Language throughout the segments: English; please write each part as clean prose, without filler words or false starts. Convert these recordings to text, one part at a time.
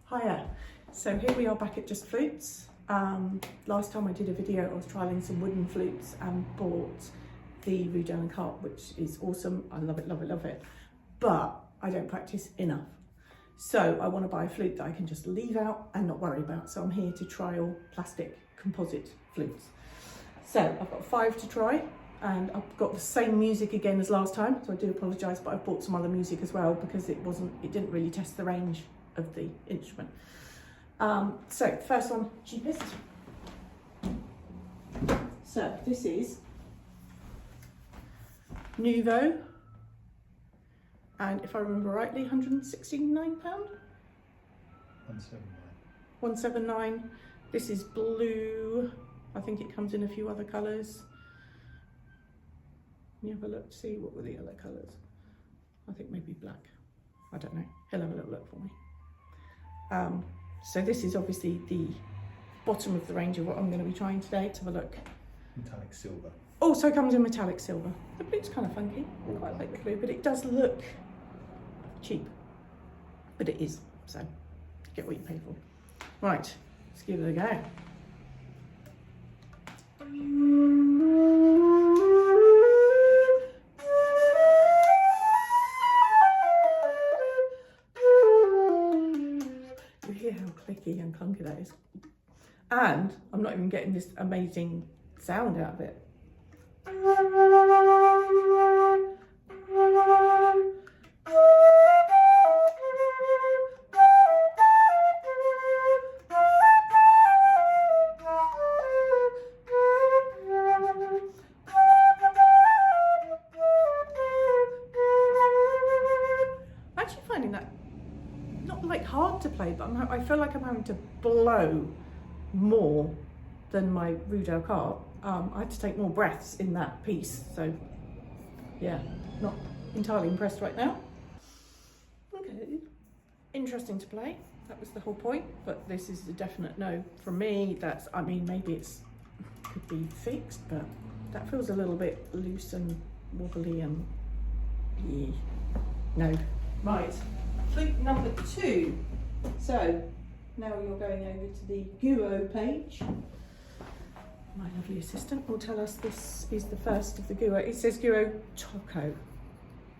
Hiya. So here we are back at Just Flutes. Last time I did a video I was trialling some wooden flutes and bought the Guo cart, which is awesome. I love it, love it, love it. But I don't practice enough. So I want to buy a flute that I can just leave out and not worry about. So I'm here to trial plastic composite flutes. So I've got 5 to try and I've got the same music again as last time. So I do apologise, but I've bought some other music as well because it didn't really test the range of the instrument. So first one, cheapest. So this is Nuvo, and if I remember rightly, £169. 179. 179. This is blue. I think it comes in a few other colours. Let me have a look to see what were the other colours. I think maybe black. I don't know. He'll have a little look for me. So this is obviously the bottom of the range of what I'm going to be trying today. Let's have a look. Metallic silver. Also comes in metallic silver. The blue's kind of funky. I quite like the blue, but it does look cheap. But it is, so get what you pay for. Right, let's give it a go. You hear how clicky and clunky that is. And I'm not even getting this amazing sound out of it. I'm actually finding that not like hard to play, but I feel like I'm having to blow more than my Guo cart. I had to take more breaths in that piece, so yeah, not entirely impressed right now. Okay, interesting to play, that was the whole point, but this is a definite no from me. That's, I mean, maybe it's could be fixed, but that feels a little bit loose and wobbly and yeah, no. Right, flute number 2. So now you're going over to the Guo page. My lovely assistant will tell us this is the first of the Guo. It says Guo Tocco.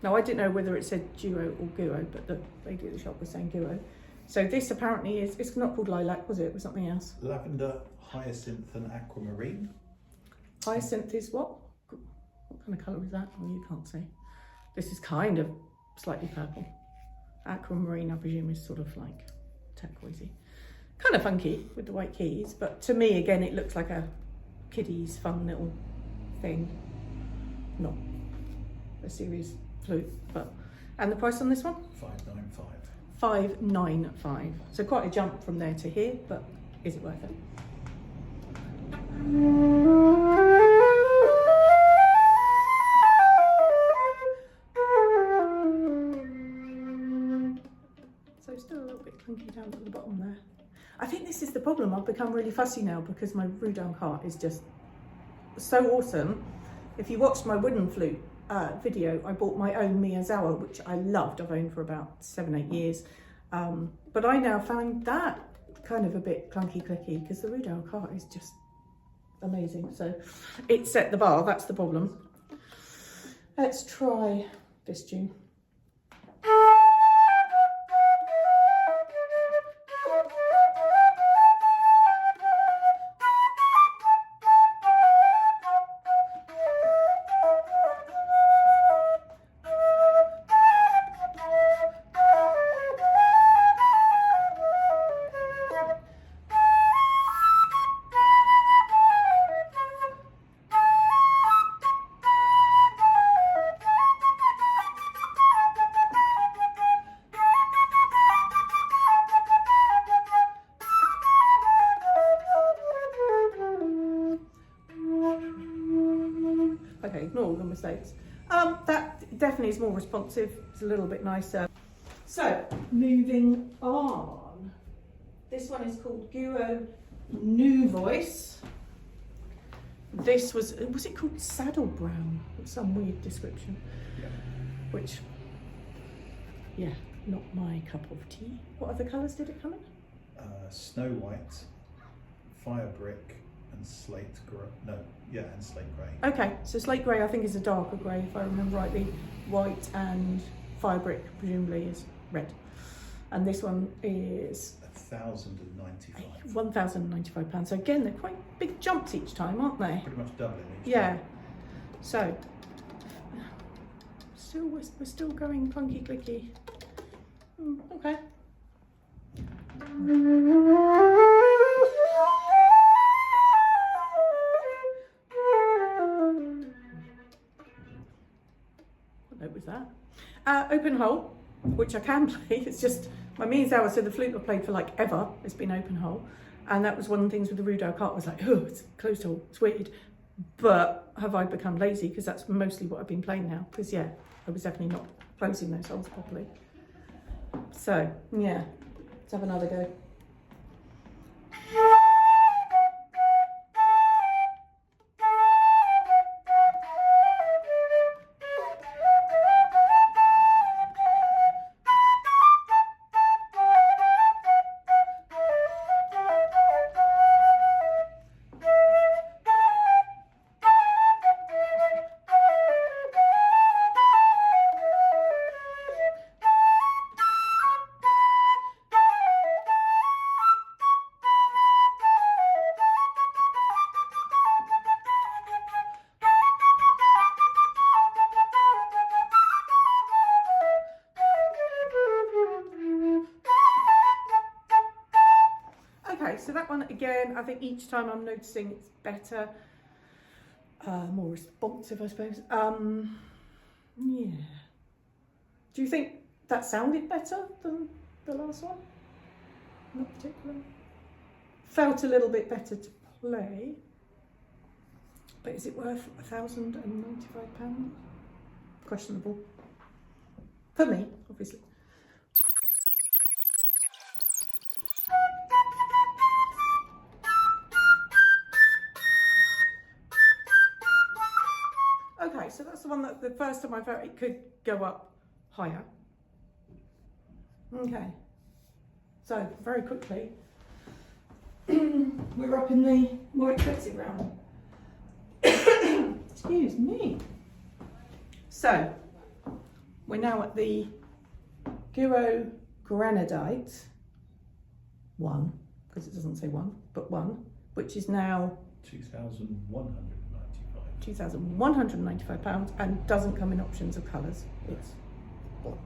Now I didn't know whether it said Duo or Guo, but the lady at the shop was saying Guo. So this apparently is, it's not called lilac, was it? It was something else. Lavender, hyacinth and aquamarine. Hyacinth is what? What kind of colour is that? Oh, you can't see. This is kind of slightly purple. Aquamarine, I presume, is sort of like turquoisey. Kind of funky with the white keys, but to me, again, it looks like a kiddie's fun little thing. Not a serious flute, but... And the price on this one? £595. £595. So quite a jump from there to here, but is it worth it? So still a little bit clunky down at the bottom there. I think this is the problem. I've become really fussy now because my Guo cart is just so awesome. If you watched my wooden flute video, I bought my own Miyazawa, which I loved. I've owned for about 7-8 years. But I now found that kind of a bit clunky clicky because the Guo cart is just amazing. So it set the bar, that's the problem. Let's try this tune. Okay, ignore all the mistakes. That definitely is more responsive. It's a little bit nicer. So, moving on. This one is called Guo New Voice. This was it called Saddle Brown? Some weird description. Yeah. Which, yeah, not my cup of tea. What other colours did it come in? Snow White, Fire Brick, and Slate Grey. No, yeah, and Slate Grey. Okay, so slate grey I think is a darker grey if I remember rightly. White and fire brick presumably is red. And this one is £1,095. £1,095. So again, they're quite big jumps each time, aren't they? Pretty much doubling each Yeah. time. So, we're still going clunky clicky. Okay. What note was that? Open hole, which I can play. It's just my means hour, so the flute I've played for like ever. It's been open hole, and that was one of the things with the Rudo cart. Was like, oh, it's closed hole. It's weird. But have I become lazy? Because that's mostly what I've been playing now. Because yeah, I was definitely not closing those holes properly. So yeah, let's have another go. So that one again, I think each time I'm noticing it's better, more responsive, I suppose. Yeah. Do you think that sounded better than the last one? Not particularly. Felt a little bit better to play, but is it worth £1,095? Questionable. For me, obviously. Okay, so that's the one that the first time I felt it could go up higher. Okay, so very quickly, we're up in the more expensive round. Excuse me. So, we're now at the Guo Grenadite 1, because it doesn't say 1, but 1, which is now £2,195 and doesn't come in options of colours. It's black.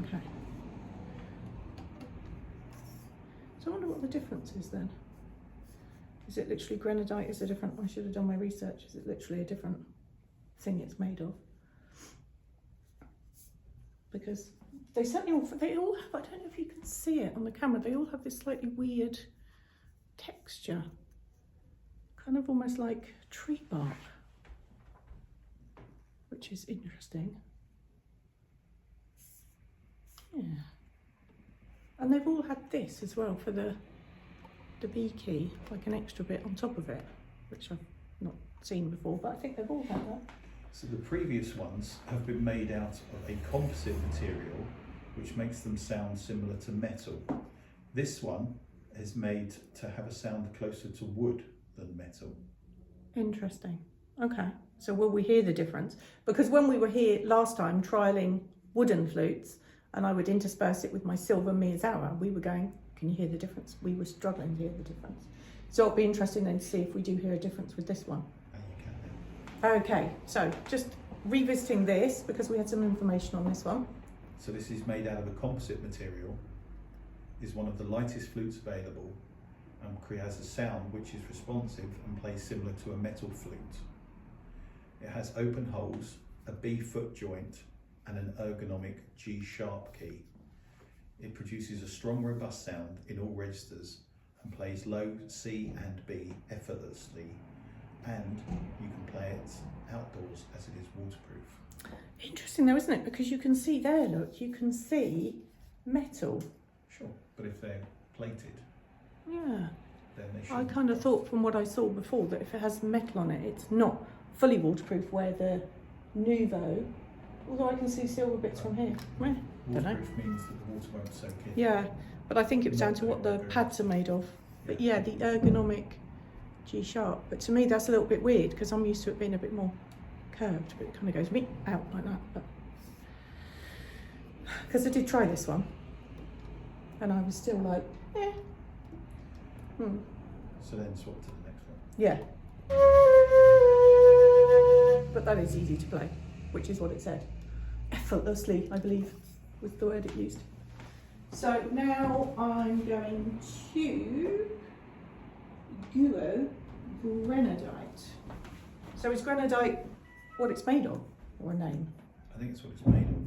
Okay. So I wonder what the difference is then. Is it literally grenadite? Is it different? I should have done my research. Is it literally a different thing it's made of? Because they certainly all have, I don't know if you can see it on the camera, they all have this slightly weird texture. Kind of almost like tree bark, which is interesting. Yeah. And they've all had this as well for the B key, like an extra bit on top of it, which I've not seen before, but I think they've all had that. So the previous ones have been made out of a composite material, which makes them sound similar to metal. This one is made to have a sound closer to wood than metal. Interesting. Okay, so will we hear the difference? Because when we were here last time trialling wooden flutes, and I would intersperse it with my silver Miyazawa, we were going, can you hear the difference? We were struggling to hear the difference. So it'll be interesting then to see if we do hear a difference with this one. And you can. Okay, so just revisiting this, because we had some information on this one. So this is made out of a composite material, is one of the lightest flutes available, and has a sound which is responsive and plays similar to a metal flute. It has open holes, a B foot joint, and an ergonomic G sharp key. It produces a strong, robust sound in all registers and plays low C and B effortlessly, and you can play it outdoors as it is waterproof. Interesting though, isn't it? Because you can see there, look, you can see metal. Sure, but if they're plated, Yeah. then they should. I kind of thought from what I saw before that if it has metal on it, it's not fully waterproof, where the Nuvo Although I can see silver bits from here. Meh, don't know. Waterproof means that the water won't soak in. Yeah, but I think it was down to what the pads are made of. But yeah, the ergonomic G sharp. But to me, that's a little bit weird because I'm used to it being a bit more curved, but it kind of goes me out like that. But because I did try this one, and I was still like, eh. So then swap to the next one. Yeah. But that is easy to play, which is what it said. Effortlessly, I believe, was the word it used. So now I'm going to Guo Grenadite. So is Grenadite what it's made of, or a name? I think it's what it's made of.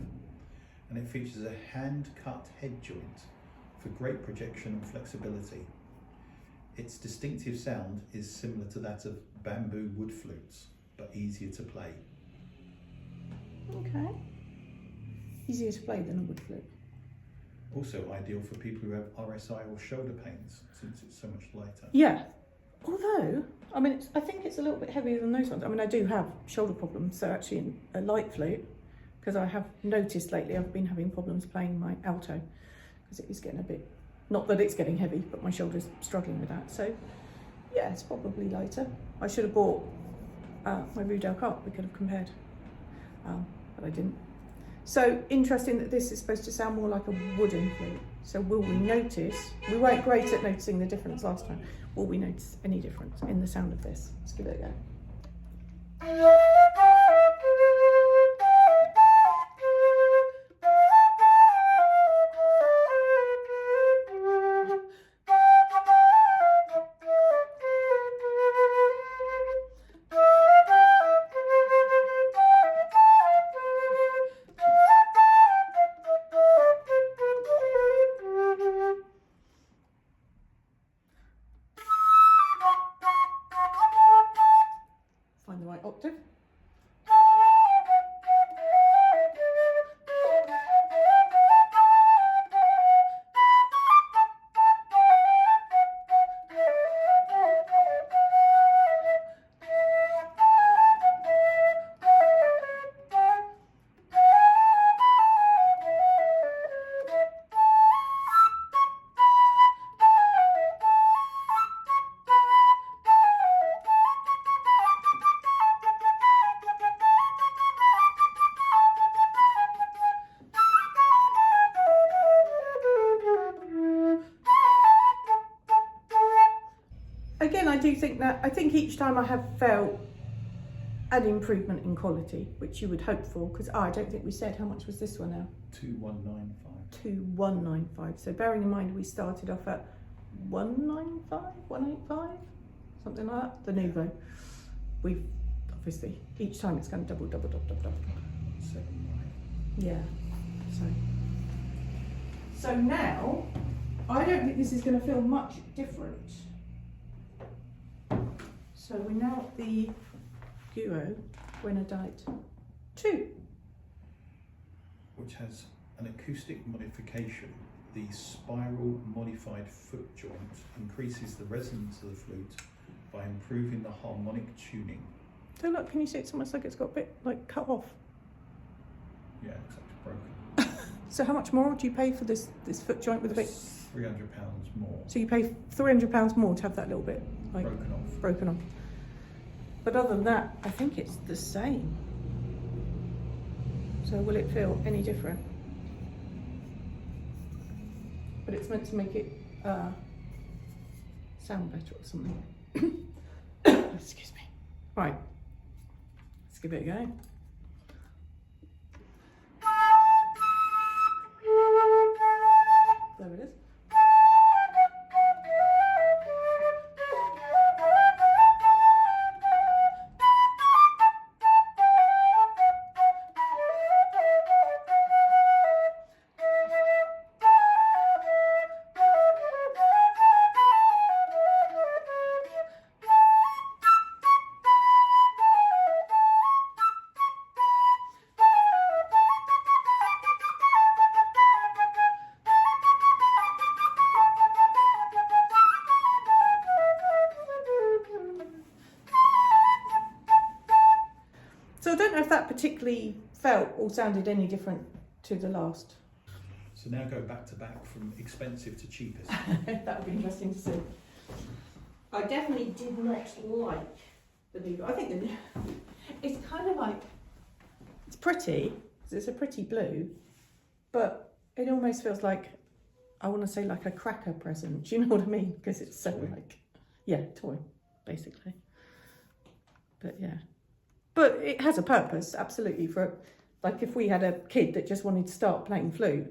And it features a hand-cut head joint for great projection and flexibility. Its distinctive sound is similar to that of bamboo wood flutes, but easier to play. Okay. Easier to play than a wood flute. Also ideal for people who have RSI or shoulder pains, since it's so much lighter. Yeah. Although, I mean, I think it's a little bit heavier than those ones. I mean, I do have shoulder problems, so actually a light flute, because I have noticed lately I've been having problems playing my alto, because it is getting a bit, not that it's getting heavy, but my shoulder's struggling with that. So yeah, it's probably lighter. I should have bought my Rudel cart, we could have compared, but I didn't. So interesting that this is supposed to sound more like a wooden flute. So will we notice, we weren't great at noticing the difference last time, will we notice any difference in the sound of this? Let's give it a go. Find the right octave. Again, I do think that, I think each time I have felt an improvement in quality, which you would hope for, because I don't think we said how much was this one now? 2195. 2195. So bearing in mind we started off at 195, 185, something like that, the Nuvo. We've obviously, each time it's going to double. 79. Yeah, so now, I don't think this is going to feel much different. So we're now at the Guo Grenadite 2. Which has an acoustic modification. The spiral modified foot joint increases the resonance of the flute by improving the harmonic tuning. So look, can you see it's almost like it's got a bit like cut off? Yeah, it's actually broken. So how much more do you pay for this foot joint with a bit? £300 more. So you pay £300 more to have that little bit like broken off. But other than that, I think it's the same. So will it feel any different? But it's meant to make it sound better or something. Excuse me. Right, let's give it a go. There it is. particularly felt or sounded any different to the last. So now go back to back from expensive to cheapest. That would be interesting to see. I definitely did not like the Nuvo. I think it's kind of like, it's pretty, it's a pretty blue, but it almost feels like, I want to say like a cracker present. Do you know what I mean? Because it's so Toy. like, yeah, toy, basically. But yeah. But it has a purpose, absolutely, for, like, if we had a kid that just wanted to start playing flute,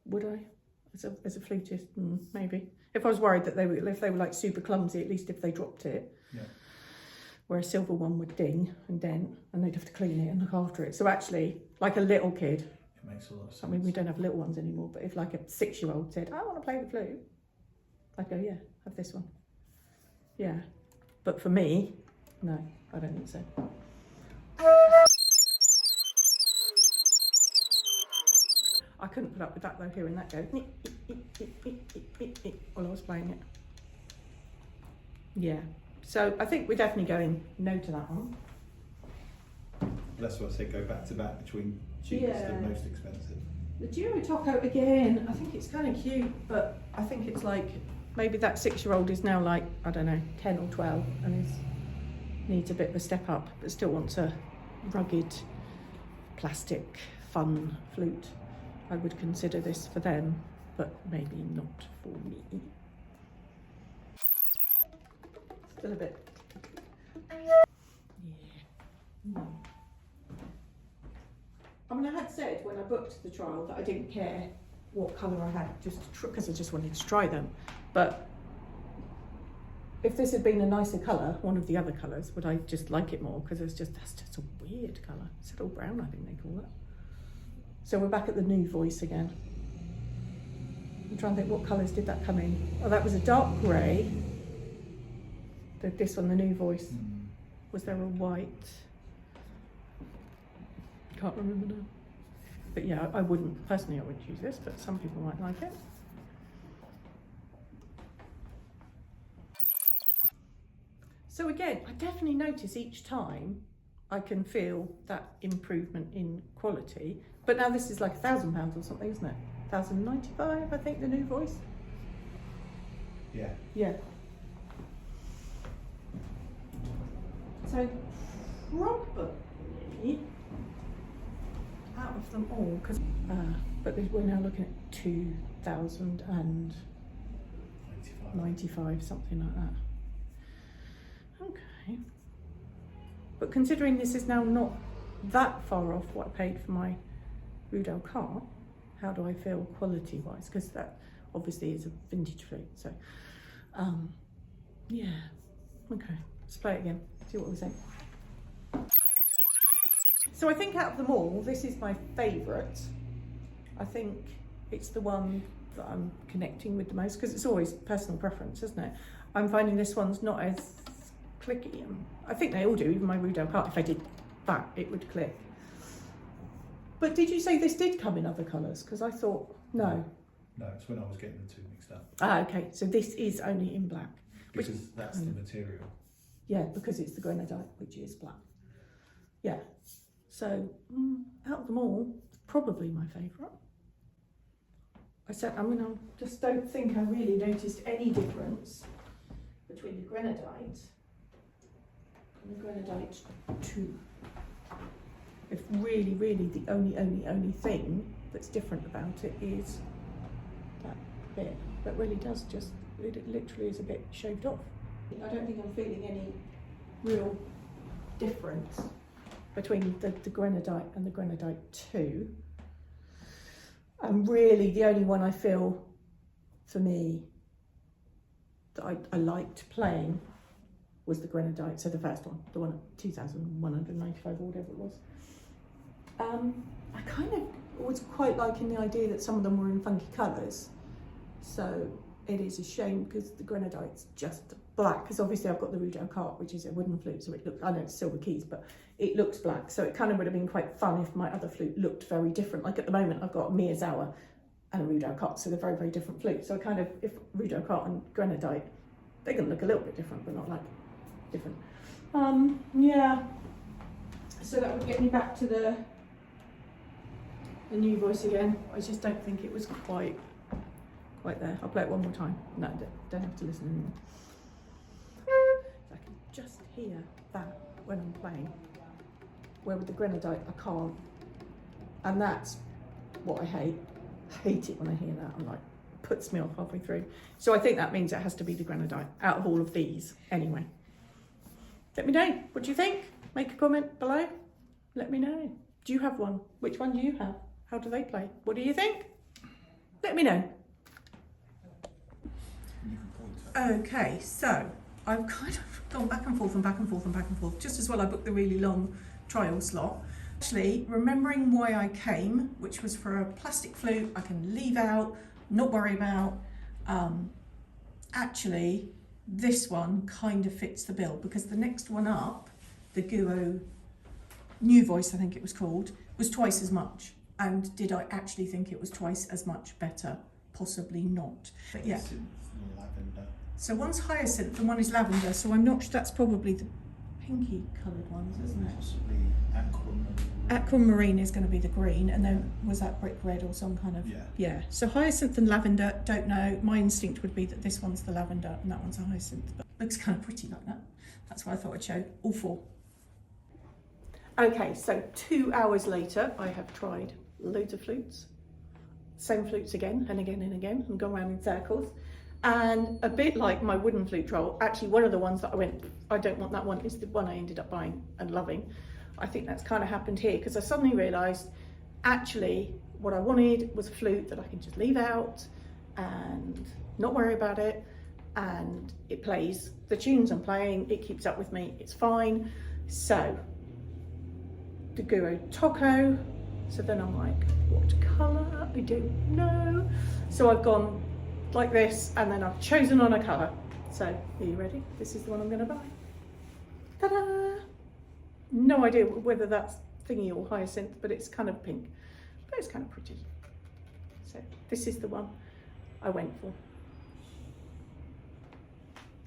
would I? As a flutist, maybe. If I was worried that if they were like super clumsy, at least if they dropped it. Yeah. Where a silver one would ding and dent, and they'd have to clean it and look after it. So actually, like a little kid, It makes a lot of sense. I mean, we don't have little ones anymore, but if like a 6-year-old said, I want to play the flute, I'd go, yeah, have this one. Yeah. But for me, no, I don't think so. I couldn't put up with that though, hearing that go while I was playing it. Yeah. So I think we're definitely going no to that one. That's what I say, go back to back between cheapest Yeah. and most expensive. The Guo Tocco again, I think it's kind of cute, but I think it's like, maybe that 6-year-old is now like, I don't know, 10 or 12 and needs a bit of a step up, but still wants a rugged, plastic, fun flute. I would consider this for them, but maybe not for me. Still a bit. Yeah. No. I mean, I had said when I booked the trial that I didn't care what colour I had, just because I just wanted to try them. But if this had been a nicer colour, one of the other colours, would I just like it more? Because that's just a weird colour. Settle brown, I think they call it. So we're back at the New Voice again. I'm trying to think, what colours did that come in? Oh, that was a dark grey. This one, the New Voice. Was there a white? Can't remember now. But yeah, I wouldn't, personally I wouldn't use this, but some people might like it. So again, I definitely notice each time I can feel that improvement in quality. But now this is like £1,000 or something, isn't it? 1,095, I think, the New Voice. Yeah. Yeah. So probably out of them all, because but we're now looking at 2,095, something like that. Okay. But considering this is now not that far off what I paid for my Rudel cart, how do I feel quality wise? Because that obviously is a vintage flute. So yeah, okay, let's play it again, see what we say. So I think out of them all, this is my favourite. I think it's the one that I'm connecting with the most, because it's always personal preference, isn't it? I'm finding this one's not as clicky. I think they all do, even my Rudel cart, if I did that, it would click. But did you say this did come in other colours? Because I thought, no. No, it's when I was getting the two mixed up. Ah, okay, so this is only in black. Because that's the material. Yeah, because it's the Grenadite, which is black. Yeah, so out of them all, probably my favourite. I just don't think I really noticed any difference between the Grenadite and the Grenadite 2. If really the only thing that's different about it is that bit. That really does just, it literally is a bit shaved off. I don't think I'm feeling any real difference between the Grenadite and the Grenadite 2. And really the only one I feel, for me, that I liked playing was the Grenadite, so the first one, the one at 2,195 or whatever it was. I kind of was quite liking the idea that some of them were in funky colours, so it is a shame because the Grenadite's just black, because obviously I've got the Rudel cart, which is a wooden flute, so it looks, I know it's silver keys, but it looks black, so it kind of would have been quite fun if my other flute looked very different. Like at the moment I've got a Miyazawa and a Rudel cart, so they're very different flutes, so I kind of, if Rudel cart and Grenadite, they're going to look a little bit different, but not like different. Yeah, So that would get me back to the New Voice again. I just don't think it was quite there. I'll play it one more time. No, don't have to listen anymore. I can just hear that when I'm playing. Where with the Grenadite, I can't. And that's what I hate. I hate it when I hear that. I'm like, it puts me off halfway through. So I think that means it has to be the Grenadite out of all of these anyway. Let me know. What do you think? Make a comment below. Let me know. Do you have one? Which one do you have? How do they play? What do you think? Let me know. Okay, so I've kind of gone back and forth and back and forth and back and forth, just as well I booked the really long trial slot. Actually, remembering why I came, which was for a plastic flute I can leave out, not worry about. Actually, this one kind of fits the bill because the next one up, the Guo New Voice, I think it was called, was twice as much. And did I actually think it was twice as much better? Possibly not. But yeah. Lavender. So one's hyacinth and one is lavender, so I'm not sure, that's probably the pinky coloured ones, isn't it? Possibly aquamarine. Aquamarine is going to be the green, and then was that brick red or some kind of... Yeah. So hyacinth and lavender, don't know. My instinct would be that this one's the lavender and that one's a hyacinth, but looks kind of pretty like that. That's why I thought I'd show all four. Okay, so 2 hours later, I have tried loads of flutes. Same flutes again and again and again, and gone around in circles. And a bit like my wooden flute trial, actually one of the ones that I went, I don't want that one, is the one I ended up buying and loving. I think that's kind of happened here because I suddenly realised actually what I wanted was a flute that I can just leave out and not worry about it, and it plays the tunes I'm playing, it keeps up with me, it's fine. So the Guo Tocco, so then I'm like, what colour? I don't know. So I've gone like this, and then I've chosen on a colour. So, are you ready? This is the one I'm going to buy. Ta-da! No idea whether that's thingy or hyacinth, but it's kind of pink. But it's kind of pretty. So, this is the one I went for.